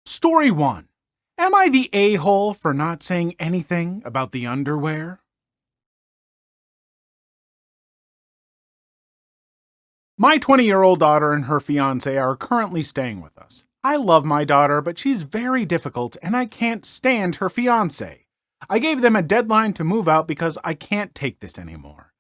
Story 1. Am I the a-hole for not saying anything about the underwear? My 20-year-old daughter and her fiancé are currently staying with us. I love my daughter, but she's very difficult and I can't stand her fiancé. I gave them a deadline to move out because I can't take this anymore.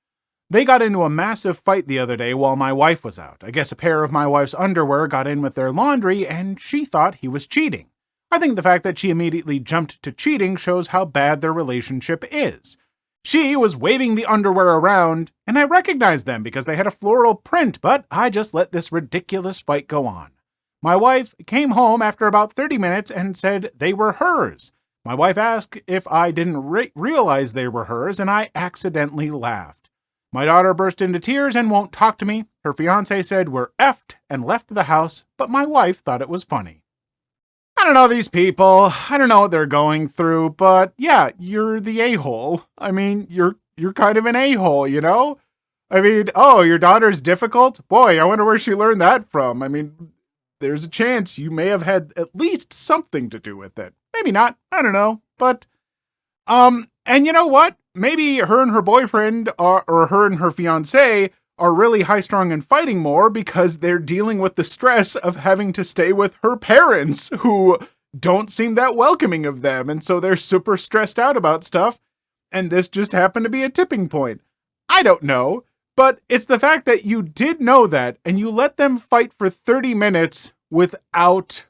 They got into a massive fight the other day while my wife was out. I guess a pair of my wife's underwear got in with their laundry and she thought he was cheating. I think the fact that she immediately jumped to cheating shows how bad their relationship is. She was waving the underwear around, and I recognized them because they had a floral print, but I just let this ridiculous fight go on. My wife came home after about 30 minutes and said they were hers. My wife asked if I didn't realize they were hers, and I accidentally laughed. My daughter burst into tears and won't talk to me. Her fiancé said we're effed and left the house, but my wife thought it was funny. I don't know these people. I don't know what they're going through, but yeah, you're the a-hole. I mean, you're kind of an a-hole, you know? I mean, oh, your daughter's difficult? Boy, I wonder where she learned that from. I mean, there's a chance you may have had at least something to do with it. Maybe not. I don't know. But, and you know what? Maybe her and her boyfriend or her and her fiancé are really high-strung and fighting more because they're dealing with the stress of having to stay with her parents who don't seem that welcoming of them, and so they're super stressed out about stuff, and this just happened to be a tipping point. I don't know, but it's the fact that you did know that, and you let them fight for 30 minutes without,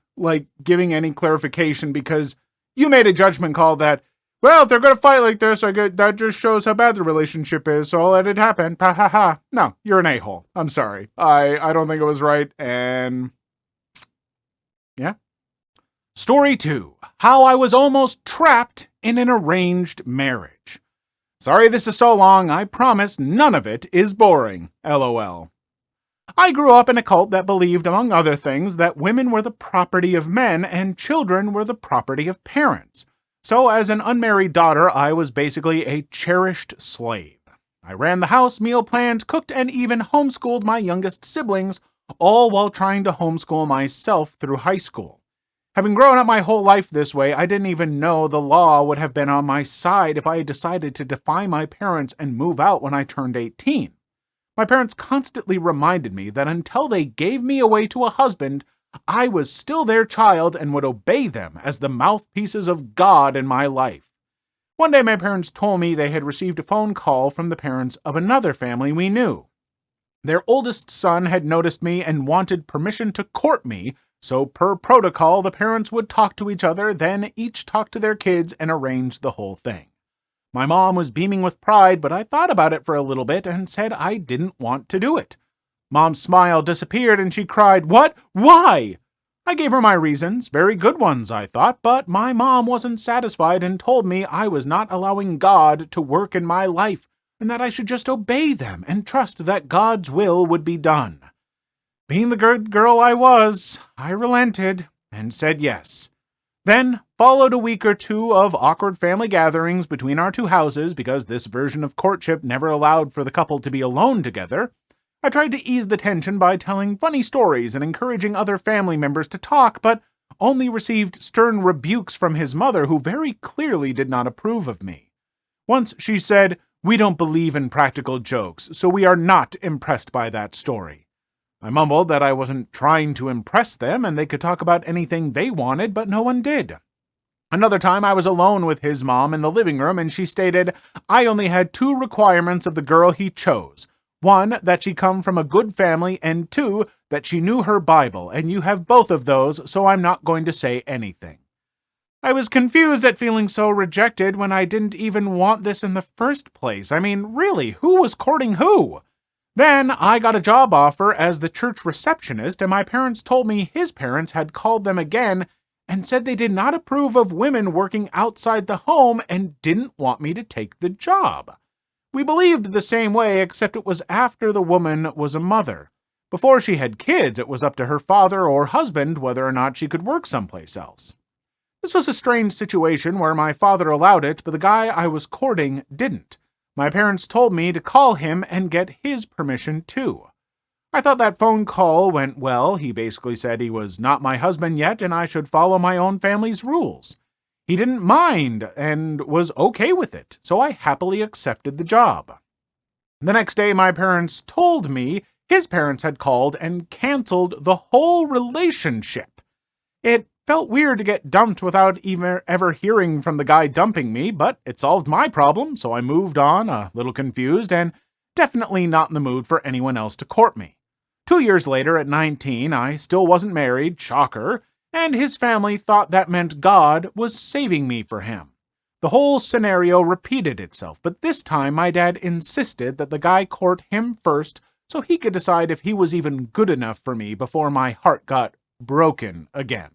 giving any clarification because you made a judgment call that, well, if they're going to fight like this, that just shows how bad the relationship is, so I'll let it happen. Ha ha ha. No, you're an a-hole. I'm sorry. I don't think it was right, and yeah. Story 2. How I was almost trapped in an arranged marriage. Sorry this is so long. I promise none of it is boring. LOL. I grew up in a cult that believed, among other things, that women were the property of men and children were the property of parents. So as an unmarried daughter, I was basically a cherished slave. I ran the house, meal planned, cooked, and even homeschooled my youngest siblings, all while trying to homeschool myself through high school. Having grown up my whole life this way, I didn't even know the law would have been on my side if I had decided to defy my parents and move out when I turned 18. My parents constantly reminded me that until they gave me away to a husband, I was still their child and would obey them as the mouthpieces of God in my life. One day my parents told me they had received a phone call from the parents of another family we knew. Their oldest son had noticed me and wanted permission to court me, so per protocol the parents would talk to each other, then each talk to their kids and arrange the whole thing. My mom was beaming with pride, but I thought about it for a little bit and said I didn't want to do it. Mom's smile disappeared and she cried, "What? Why?" I gave her my reasons, very good ones, I thought, but my mom wasn't satisfied and told me I was not allowing God to work in my life and that I should just obey them and trust that God's will would be done. Being the good girl I was, I relented and said yes. Then followed a week or two of awkward family gatherings between our two houses because this version of courtship never allowed for the couple to be alone together. I tried to ease the tension by telling funny stories and encouraging other family members to talk, but only received stern rebukes from his mother, who very clearly did not approve of me. Once she said, "We don't believe in practical jokes, so we are not impressed by that story." I mumbled that I wasn't trying to impress them and they could talk about anything they wanted, but no one did. Another time I was alone with his mom in the living room and she stated, I only had 2 requirements of the girl he chose. 1, that she come from a good family, and 2, that she knew her Bible, and you have both of those, so I'm not going to say anything. I was confused at feeling so rejected when I didn't even want this in the first place. I mean, really, who was courting who? Then I got a job offer as the church receptionist, and my parents told me his parents had called them again and said they did not approve of women working outside the home and didn't want me to take the job. We believed the same way, except it was after the woman was a mother. Before she had kids, it was up to her father or husband whether or not she could work someplace else. This was a strange situation where my father allowed it, but the guy I was courting didn't. My parents told me to call him and get his permission too. I thought that phone call went well. He basically said he was not my husband yet and I should follow my own family's rules. He didn't mind and was okay with it, so I happily accepted the job. The next day, my parents told me his parents had called and canceled the whole relationship. It felt weird to get dumped without even ever hearing from the guy dumping me, but it solved my problem, so I moved on, a little confused, and definitely not in the mood for anyone else to court me. 2 years later, at 19, I still wasn't married, shocker, and his family thought that meant God was saving me for him. The whole scenario repeated itself, but this time my dad insisted that the guy court him first so he could decide if he was even good enough for me before my heart got broken again.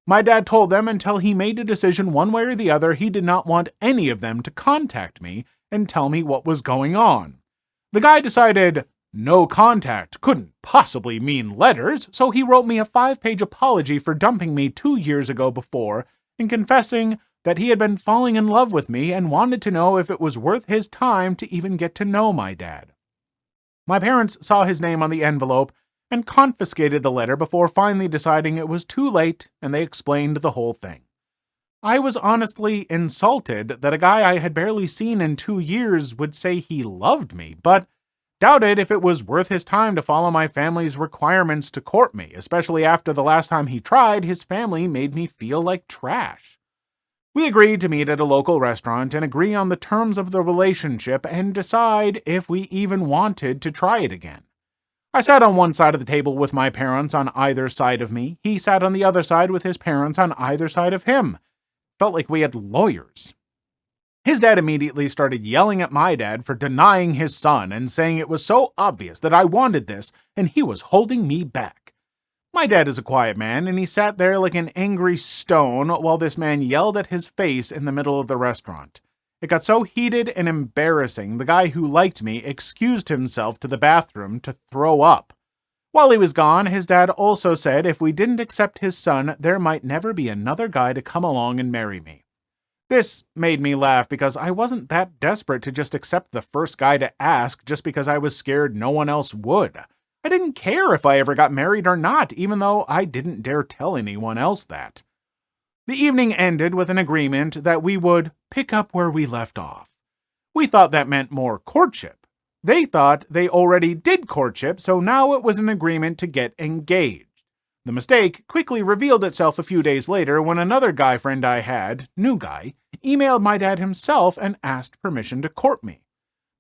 My dad told them until he made a decision one way or the other, he did not want any of them to contact me and tell me what was going on. The guy decided no contact couldn't possibly mean letters, so he wrote me a 5-page apology for dumping me 2 years ago before and confessing that he had been falling in love with me and wanted to know if it was worth his time to even get to know my dad. My parents saw his name on the envelope and confiscated the letter before finally deciding it was too late, and they explained the whole thing. I was honestly insulted that a guy I had barely seen in 2 years would say he loved me, but doubted if it was worth his time to follow my family's requirements to court me, especially after the last time he tried, his family made me feel like trash. We agreed to meet at a local restaurant and agree on the terms of the relationship and decide if we even wanted to try it again. I sat on one side of the table with my parents on either side of me. He sat on the other side with his parents on either side of him. Felt like we had lawyers. His dad immediately started yelling at my dad for denying his son and saying it was so obvious that I wanted this and he was holding me back. My dad is a quiet man, and he sat there like an angry stone while this man yelled at his face in the middle of the restaurant. It got so heated and embarrassing, the guy who liked me excused himself to the bathroom to throw up. While he was gone, his dad also said if we didn't accept his son, there might never be another guy to come along and marry me. This made me laugh because I wasn't that desperate to just accept the first guy to ask just because I was scared no one else would. I didn't care if I ever got married or not, even though I didn't dare tell anyone else that. The evening ended with an agreement that we would pick up where we left off. We thought that meant more courtship. They thought they already did courtship, so now it was an agreement to get engaged. The mistake quickly revealed itself a few days later when another guy friend I had, new guy, emailed my dad himself and asked permission to court me.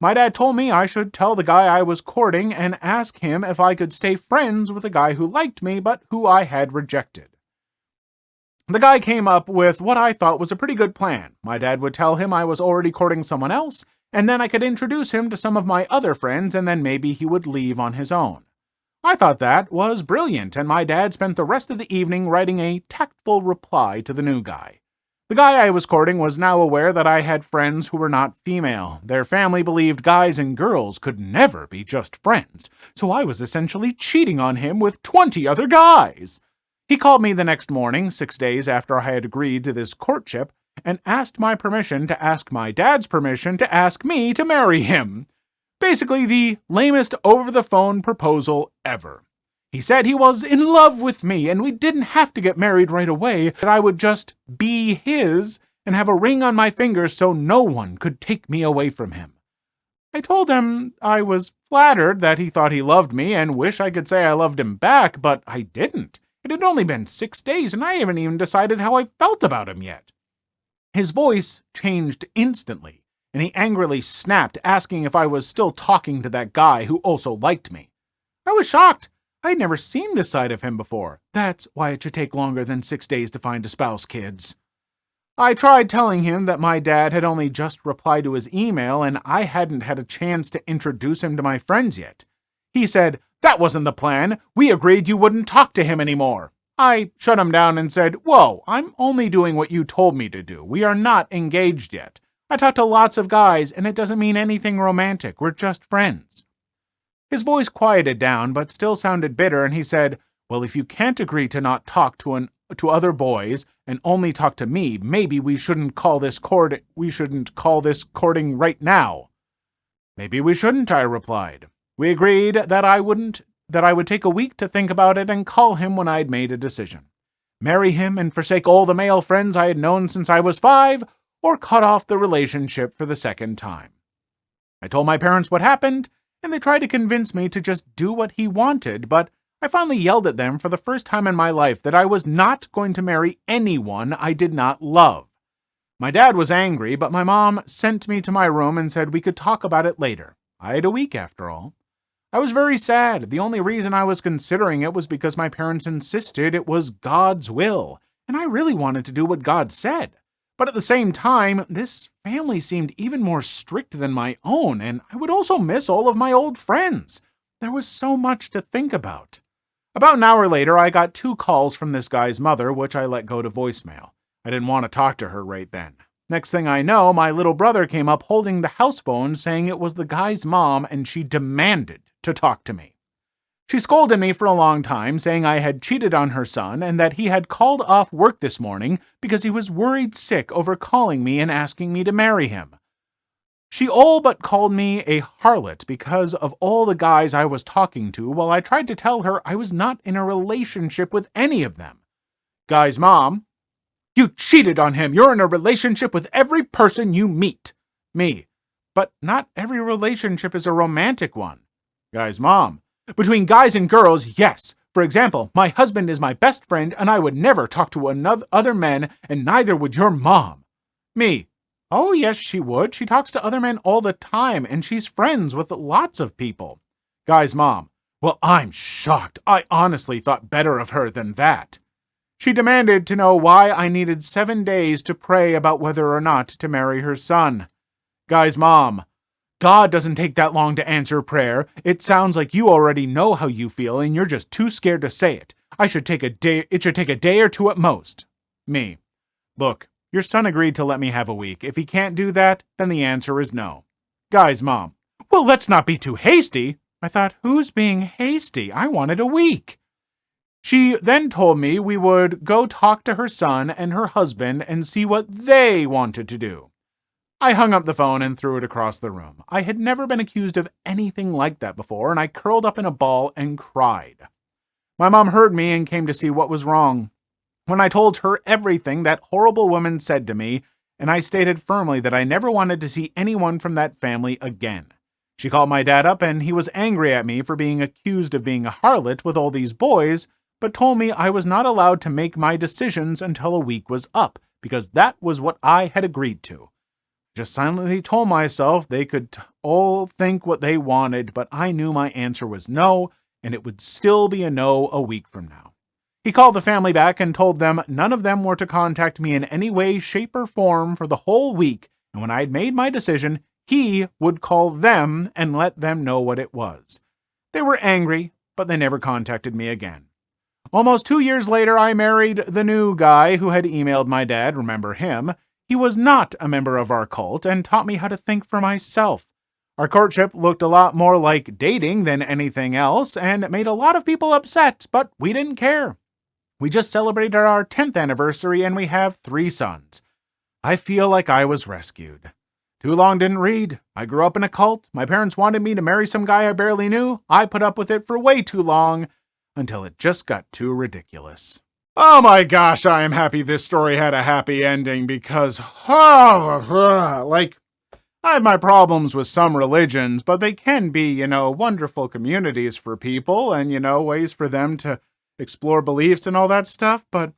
My dad told me I should tell the guy I was courting and ask him if I could stay friends with a guy who liked me but who I had rejected. The guy came up with what I thought was a pretty good plan. My dad would tell him I was already courting someone else, and then I could introduce him to some of my other friends, and then maybe he would leave on his own. I thought that was brilliant, and my dad spent the rest of the evening writing a tactful reply to the new guy. The guy I was courting was now aware that I had friends who were not female. Their family believed guys and girls could never be just friends, so I was essentially cheating on him with 20 other guys. He called me the next morning, 6 days after I had agreed to this courtship, and asked my permission to ask my dad's permission to ask me to marry him. Basically the lamest over-the-phone proposal ever. He said he was in love with me and we didn't have to get married right away, that I would just be his and have a ring on my finger so no one could take me away from him. I told him I was flattered that he thought he loved me and wish I could say I loved him back, but I didn't. It had only been 6 days and I haven't even decided how I felt about him yet. His voice changed instantly, and he angrily snapped, asking if I was still talking to that guy who also liked me. I was shocked. I'd never seen this side of him before. That's why it should take longer than 6 days to find a spouse, kids. I tried telling him that my dad had only just replied to his email and I hadn't had a chance to introduce him to my friends yet. He said, "That wasn't the plan. We agreed you wouldn't talk to him anymore." I shut him down and said, "Whoa, I'm only doing what you told me to do. We are not engaged yet. I talk to lots of guys and it doesn't mean anything romantic. We're just friends." His voice quieted down, but still sounded bitter, and he said, "Well, if you can't agree to not talk to other boys and only talk to me, maybe we shouldn't call this courting right now." "Maybe we shouldn't," I replied. We agreed that I wouldn't that I would take a week to think about it and call him when I'd made a decision. Marry him and forsake all the male friends I had known since I was 5, or cut off the relationship for the second time. I told my parents what happened, and they tried to convince me to just do what he wanted, but I finally yelled at them for the first time in my life that I was not going to marry anyone I did not love. My dad was angry, but my mom sent me to my room and said we could talk about it later. I had a week after all. I was very sad. The only reason I was considering it was because my parents insisted it was God's will, and I really wanted to do what God said. But at the same time, this family seemed even more strict than my own, and I would also miss all of my old friends. There was so much to think about. About an hour later, I got 2 calls from this guy's mother, which I let go to voicemail. I didn't want to talk to her right then. Next thing I know, my little brother came up holding the house phone saying it was the guy's mom and she demanded to talk to me. She scolded me for a long time, saying I had cheated on her son and that he had called off work this morning because he was worried sick over calling me and asking me to marry him. She all but called me a harlot because of all the guys I was talking to while I tried to tell her I was not in a relationship with any of them. Guy's mom: "You cheated on him. You're in a relationship with every person you meet." Me: "But not every relationship is a romantic one." Guy's mom: "Between guys and girls, yes. For example, my husband is my best friend and I would never talk to other men, and neither would your mom." Me: "Oh, yes, she would. She talks to other men all the time, and she's friends with lots of people." Guy's mom: "Well, I'm shocked. I honestly thought better of her than that." She demanded to know why I needed 7 days to pray about whether or not to marry her son. Guy's mom: "God doesn't take that long to answer prayer. It sounds like you already know how you feel and you're just too scared to say it. It should take a day or 2 at most." Me: "Look, your son agreed to let me have a week. If he can't do that, then the answer is no." Guy's mom: "Well, let's not be too hasty." I thought, who's being hasty? I wanted a week. She then told me we would go talk to her son and her husband and see what they wanted to do. I hung up the phone and threw it across the room. I had never been accused of anything like that before, and I curled up in a ball and cried. My mom heard me and came to see what was wrong. When I told her everything that horrible woman said to me, and I stated firmly that I never wanted to see anyone from that family again. She called my dad up and he was angry at me for being accused of being a harlot with all these boys, but told me I was not allowed to make my decisions until a week was up, because that was what I had agreed to. Just silently told myself they could all think what they wanted, but I knew my answer was no, and it would still be a no a week from now. He called the family back and told them none of them were to contact me in any way, shape, or form for the whole week, and when I had made my decision, he would call them and let them know what it was. They were angry, but they never contacted me again. Almost 2 years later, I married the new guy who had emailed my dad. Remember him? He was not a member of our cult and taught me how to think for myself. Our courtship looked a lot more like dating than anything else, and it made a lot of people upset, but we didn't care. We just celebrated our 10th anniversary and we have 3 sons. I feel like I was rescued. Too long didn't read. I grew up in a cult. My parents wanted me to marry some guy I barely knew. I put up with it for way too long, until it just got too ridiculous. Oh my gosh, I am happy this story had a happy ending because, I have my problems with some religions, but they can be, wonderful communities for people and, ways for them to explore beliefs and all that stuff. But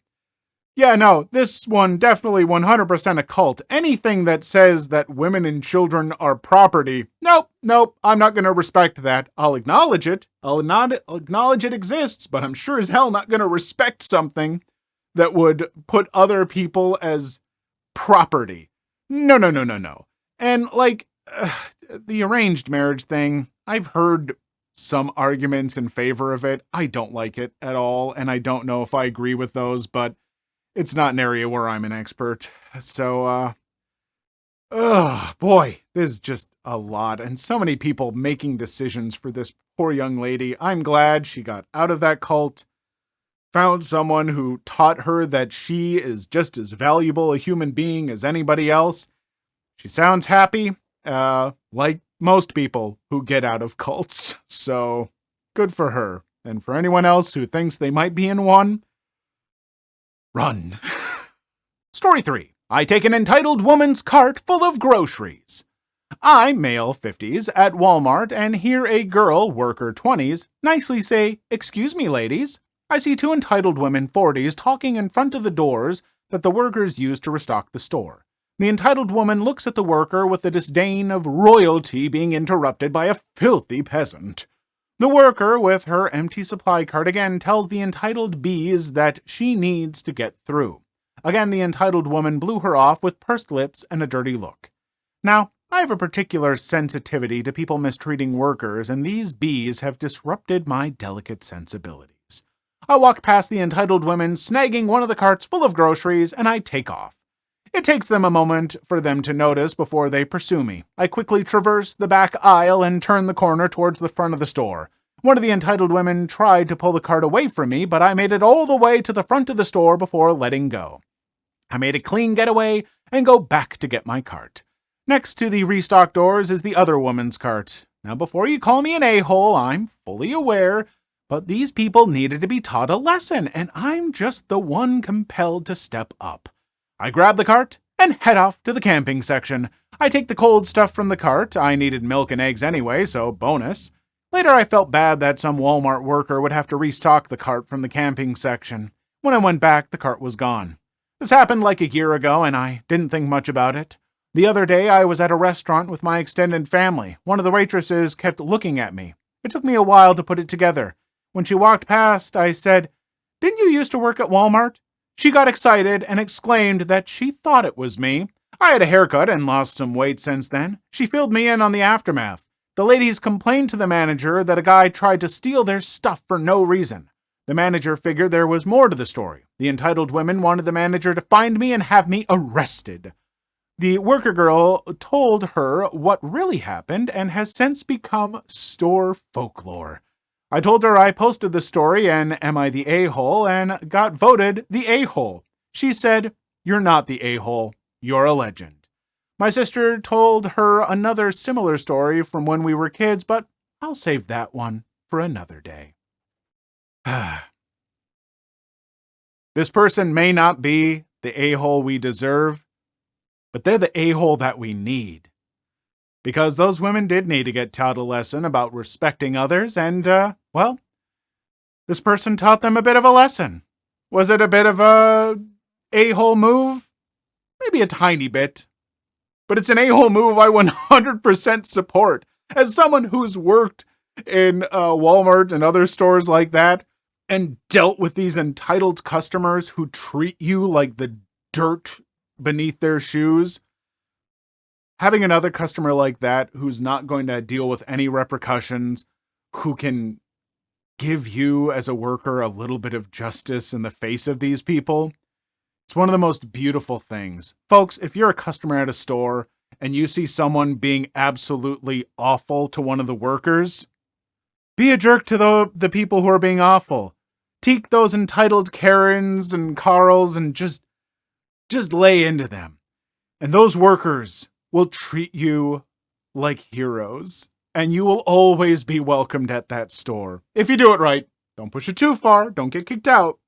yeah, no, this one definitely 100% a cult. Anything that says that women and children are property, nope, I'm not going to respect that. I'll acknowledge it. I'll not acknowledge it exists, but I'm sure as hell not going to respect something that would put other people as property. No. And the arranged marriage thing, I've heard some arguments in favor of it. I don't like it at all, and I don't know if I agree with those, but it's not an area where I'm an expert. So, boy, there's just a lot, and so many people making decisions for this poor young lady. I'm glad she got out of that cult, found someone who taught her that she is just as valuable a human being as anybody else. She sounds happy, like most people who get out of cults. So, Good for her. And for anyone else who thinks they might be in one, run. Story 3. I take an entitled woman's cart full of groceries. I, male 50s, at Walmart and hear a girl, worker 20s, nicely say, "Excuse me, ladies." I see two entitled women 40s talking in front of the doors that the workers use to restock the store. The entitled woman looks at the worker with the disdain of royalty being interrupted by a filthy peasant. The worker, with her empty supply cart again, tells the entitled bees that she needs to get through. Again, the entitled woman blew her off with pursed lips and a dirty look. Now, I have a particular sensitivity to people mistreating workers, and these bees have disrupted my delicate sensibilities. I walk past the entitled women, snagging one of the carts full of groceries, and I take off. It takes them a moment for them to notice before they pursue me. I quickly traverse the back aisle and turn the corner towards the front of the store. One of the entitled women tried to pull the cart away from me, but I made it all the way to the front of the store before letting go. I made a clean getaway and go back to get my cart. Next to the restock doors is the other woman's cart. Now, before you call me an a-hole, I'm fully aware, but these people needed to be taught a lesson, and I'm just the one compelled to step up. I grab the cart and head off to the camping section. I take the cold stuff from the cart. I needed milk and eggs anyway, so bonus. Later, I felt bad that some Walmart worker would have to restock the cart from the camping section. When I went back, the cart was gone. This happened like a year ago, and I didn't think much about it. The other day, I was at a restaurant with my extended family. One of the waitresses kept looking at me. It took me a while to put it together. When she walked past, I said, "Didn't you used to work at Walmart?" She got excited and exclaimed that she thought it was me. I had a haircut and lost some weight since then. She filled me in on the aftermath. The ladies complained to the manager that a guy tried to steal their stuff for no reason. The manager figured there was more to the story. The entitled women wanted the manager to find me and have me arrested. The worker girl told her what really happened and has since become store folklore. I told her I posted the story and Am I the A-hole and got voted the A-hole. She said, "You're not the A-hole, you're a legend." My sister told her another similar story from when we were kids, but I'll save that one for another day. This person may not be the a-hole we deserve, but they're the a-hole that we need. Because those women did need to get taught a lesson about respecting others, and, well, this person taught them a bit of a lesson. Was it a bit of a a-hole move? Maybe a tiny bit. But it's an a-hole move I 100% support. As someone who's worked in Walmart and other stores like that, and dealt with these entitled customers who treat you like the dirt beneath their shoes, having another customer like that who's not going to deal with any repercussions, who can give you as a worker a little bit of justice in the face of these people, it's one of the most beautiful things. Folks, if you're a customer at a store and you see someone being absolutely awful to one of the workers, be a jerk to the people who are being awful. Take those entitled Karens and Carls and just lay into them. And those workers will treat you like heroes. And you will always be welcomed at that store. If you do it right, don't push it too far, don't get kicked out.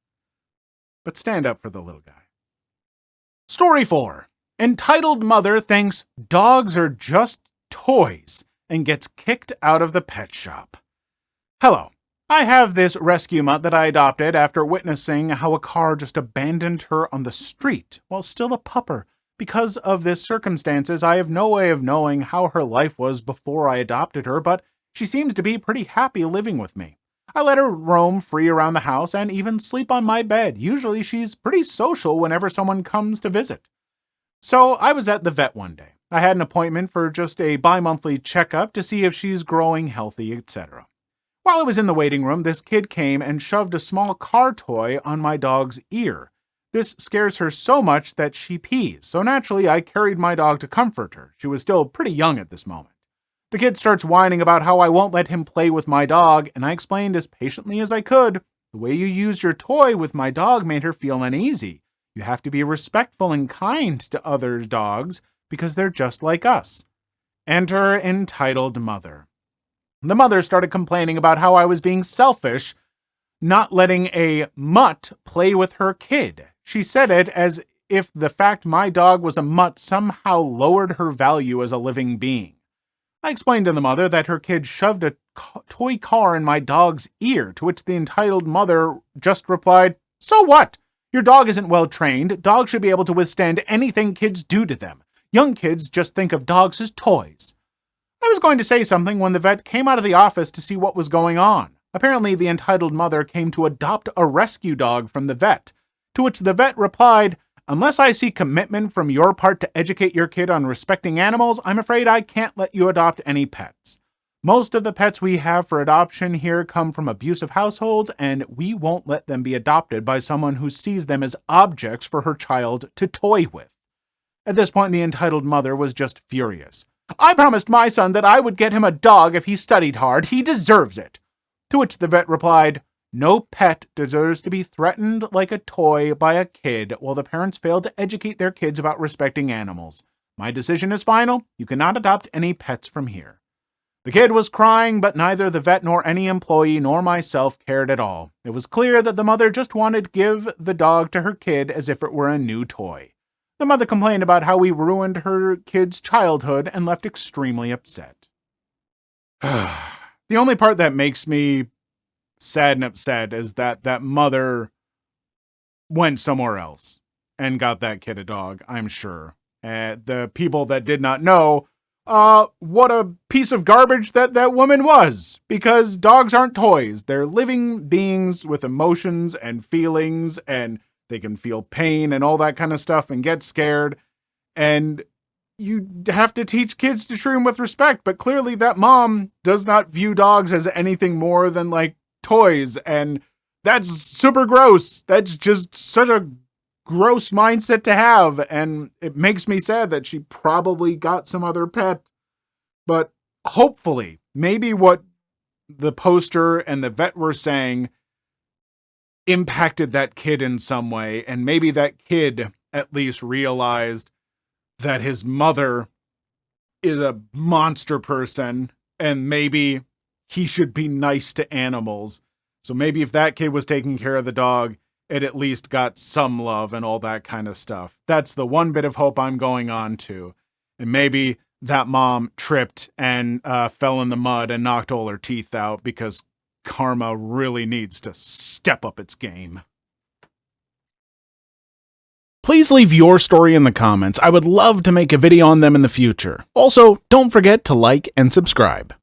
But stand up for the little guy. Story 4. Entitled mother thinks dogs are just toys and gets kicked out of the pet shop. Hello. I have this rescue mutt that I adopted after witnessing how a car just abandoned her on the street while still a pupper. Because of this circumstances, I have no way of knowing how her life was before I adopted her, but she seems to be pretty happy living with me. I let her roam free around the house and even sleep on my bed. Usually she's pretty social whenever someone comes to visit. So I was at the vet one day. I had an appointment for just a bi-monthly checkup to see if she's growing healthy, etc. While I was in the waiting room, this kid came and shoved a small car toy on my dog's ear. This scares her so much that she pees, so naturally I carried my dog to comfort her. She was still pretty young at this moment. The kid starts whining about how I won't let him play with my dog, and I explained as patiently as I could, the way you use your toy with my dog made her feel uneasy. You have to be respectful and kind to other dogs because they're just like us. Enter entitled mother. The mother started complaining about how I was being selfish, not letting a mutt play with her kid. She said it as if the fact my dog was a mutt somehow lowered her value as a living being. I explained to the mother that her kid shoved a toy car in my dog's ear, to which the entitled mother just replied, "So what? Your dog isn't well trained. Dogs should be able to withstand anything kids do to them. Young kids just think of dogs as toys." I was going to say something when the vet came out of the office to see what was going on. Apparently, the entitled mother came to adopt a rescue dog from the vet, to which the vet replied, "Unless I see commitment from your part to educate your kid on respecting animals, I'm afraid I can't let you adopt any pets. Most of the pets we have for adoption here come from abusive households, and we won't let them be adopted by someone who sees them as objects for her child to toy with." At this point, the entitled mother was just furious. "I promised my son that I would get him a dog if he studied hard. He deserves it." To which the vet replied, "No pet deserves to be threatened like a toy by a kid while the parents fail to educate their kids about respecting animals. My decision is final. You cannot adopt any pets from here." The kid was crying, but neither the vet nor any employee nor myself cared at all. It was clear that the mother just wanted to give the dog to her kid as if it were a new toy. The mother complained about how we ruined her kid's childhood and left extremely upset. The only part that makes me sad and upset is that that mother went somewhere else and got that kid a dog, I'm sure. The people that did not know, what a piece of garbage that woman was, because dogs aren't toys. They're living beings with emotions and feelings, and they can feel pain and all that kind of stuff and get scared. And you have to teach kids to treat them with respect, but clearly that mom does not view dogs as anything more than like toys, and that's super gross. That's just such a gross mindset to have, and it makes me sad that she probably got some other pet. But hopefully, maybe what the poster and the vet were saying impacted that kid in some way, and maybe that kid at least realized that his mother is a monster person, and maybe he should be nice to animals. So maybe if that kid was taking care of the dog, it at least got some love and all that kind of stuff. That's the one bit of hope I'm going on to. And maybe that mom tripped and fell in the mud and knocked all her teeth out, because karma really needs to step up its game. Please leave your story in the comments. I would love to make a video on them in the future. Also, don't forget to like and subscribe.